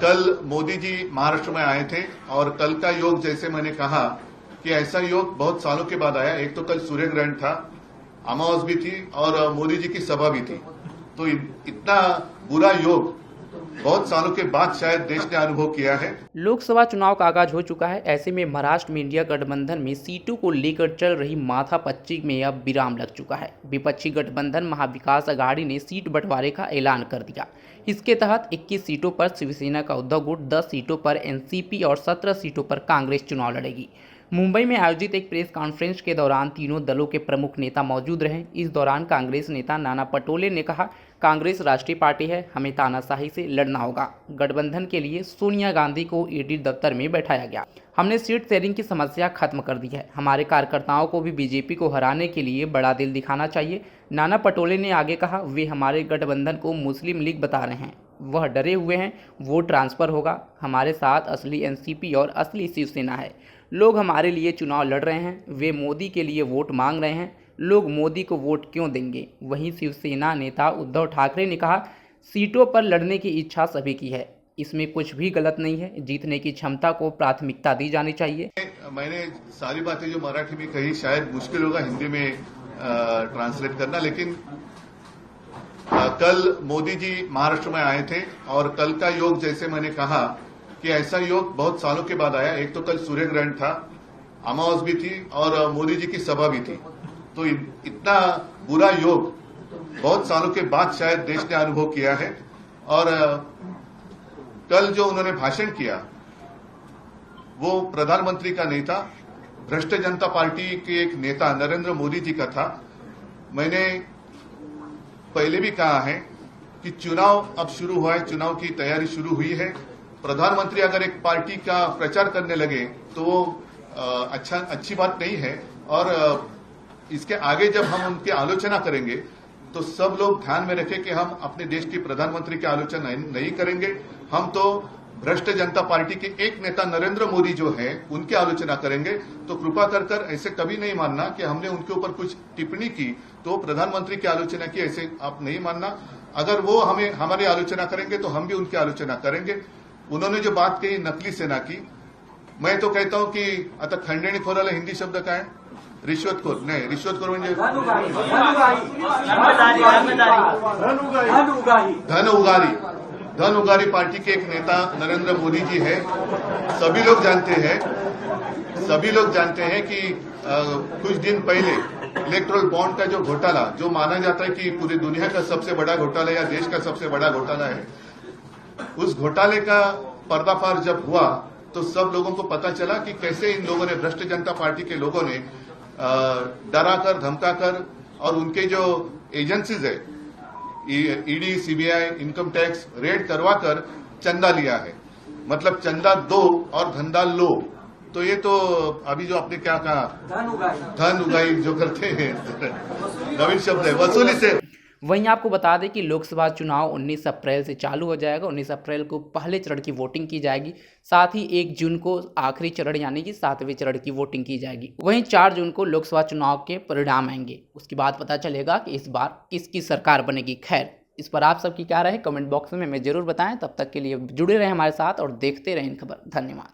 कल मोदी जी महाराष्ट्र में आए थे और कल का योग जैसे मैंने कहा कि ऐसा योग बहुत सालों के बाद आया। एक तो कल सूर्य ग्रहण था, अमावस भी थी और मोदी जी की सभा भी थी। तो इतना बुरा योग बहुत सालों के बाद शायद देश ने अनुभव किया है। लोकसभा चुनाव का आगाज हो चुका है। ऐसे में महाराष्ट्र में इंडिया गठबंधन में सीटों को लेकर चल रही माथापच्ची में अब विराम लग चुका है। विपक्षी गठबंधन महाविकास अघाड़ी ने सीट बंटवारे का ऐलान कर दिया। इसके तहत 21 सीटों पर शिवसेना का उद्धव गुट, 10 सीटों पर एनसीपी और 17 सीटों पर कांग्रेस चुनाव लड़ेगी। मुंबई में आयोजित एक प्रेस कॉन्फ्रेंस के दौरान तीनों दलों के प्रमुख नेता मौजूद रहे। इस दौरान कांग्रेस नेता नाना पटोले ने कहा, कांग्रेस राष्ट्रीय पार्टी है, हमें तानाशाही से लड़ना होगा। गठबंधन के लिए सोनिया गांधी को ईडी दफ्तर में बैठाया गया। हमने सीट शेयरिंग की समस्या खत्म कर दी है। हमारे कार्यकर्ताओं को भी बीजेपी को हराने के लिए बड़ा दिल दिखाना चाहिए। नाना पटोले ने आगे कहा, वे हमारे गठबंधन को मुस्लिम लीग बता रहे हैं, वह डरे हुए हैं, वोट ट्रांसफर होगा। हमारे साथ असली एनसीपी और असली शिवसेना है। लोग हमारे लिए चुनाव लड़ रहे हैं, वे मोदी के लिए वोट मांग रहे हैं। लोग मोदी को वोट क्यों देंगे? वहीं शिवसेना नेता उद्धव ठाकरे ने कहा, सीटों पर लड़ने की इच्छा सभी की है, इसमें कुछ भी गलत नहीं है। जीतने की क्षमता को प्राथमिकता दी जानी चाहिए। मैंने सारी बातें जो मराठी में कही शायद मुश्किल होगा हिंदी में ट्रांसलेट करना, लेकिन कल मोदी जी महाराष्ट्र में आए थे और कल का योग जैसे मैंने कहा कि ऐसा योग बहुत सालों के बाद आया। एक तो कल सूर्य ग्रहण था, अमावस भी थी और मोदी जी की सभा भी थी। तो इतना बुरा योग बहुत सालों के बाद शायद देश ने अनुभव किया है। और कल जो उन्होंने भाषण किया वो प्रधानमंत्री का नहीं था, भ्रष्ट जनता पार्टी के एक नेता नरेंद्र मोदी जी का था। मैंने पहले भी कहा है कि चुनाव अब शुरू हुआ है, चुनाव की तैयारी शुरू हुई है। प्रधानमंत्री अगर एक पार्टी का प्रचार करने लगे तो वो अच्छी बात नहीं है। और इसके आगे जब हम उनकी आलोचना करेंगे तो सब लोग ध्यान में रखें कि हम अपने देश की प्रधानमंत्री की आलोचना नहीं करेंगे। हम तो भ्रष्ट जनता पार्टी के एक नेता नरेंद्र मोदी जो है उनकी आलोचना करेंगे। तो कृपा कर ऐसे कभी नहीं मानना कि हमने उनके ऊपर कुछ टिप्पणी की तो प्रधानमंत्री की आलोचना की, ऐसे आप नहीं मानना। अगर वो हमारी आलोचना करेंगे तो हम भी उनकी आलोचना करेंगे। उन्होंने जो बात कही नकली सेना की, मैं तो कहता हूं कि आता खंडणीखोराला हिंदी शब्द काय? रिश्वतखोर नाही, रिश्वतखोर म्हणजे धन उगारी पार्टी के एक नेता नरेंद्र मोदी जी है। सभी लोग जानते हैं कि कुछ दिन पहले इलेक्ट्रल बॉन्ड का जो घोटाला, जो माना जाता है कि पूरी दुनिया का सबसे बड़ा घोटाला या देश का सबसे बड़ा घोटाला है, उस घोटाले का पर्दाफाश जब हुआ तो सब लोगों को पता चला कि कैसे इन लोगों ने, भ्रष्ट जनता पार्टी के लोगों ने डराकर, धमकाकर और उनके जो एजेंसीज है, ED, CBI, income tax, red करवाकर चंदा लिया है। मतलब चंदा दो और धंधा लो। तो ये तो अभी जो आपने क्या कहा, धन उगाई जो करते हैं, नवीन शब्द है, वसूली से। वहीं आपको बता दें कि लोकसभा चुनाव 19 अप्रैल से चालू हो जाएगा। 19 अप्रैल को पहले चरण की वोटिंग की जाएगी, साथ ही 1 जून को आखिरी चरण यानी कि 7वें चरण की वोटिंग की जाएगी। वहीं 4 जून को लोकसभा चुनाव के परिणाम आएंगे। उसके बाद पता चलेगा कि इस बार किसकी सरकार बनेगी। खैर, इस पर आप सबकी क्या राय है कमेंट बॉक्स में हमें जरूर बताएं। तब तक के लिए जुड़े रहें हमारे साथ और देखते रहें खबर। धन्यवाद।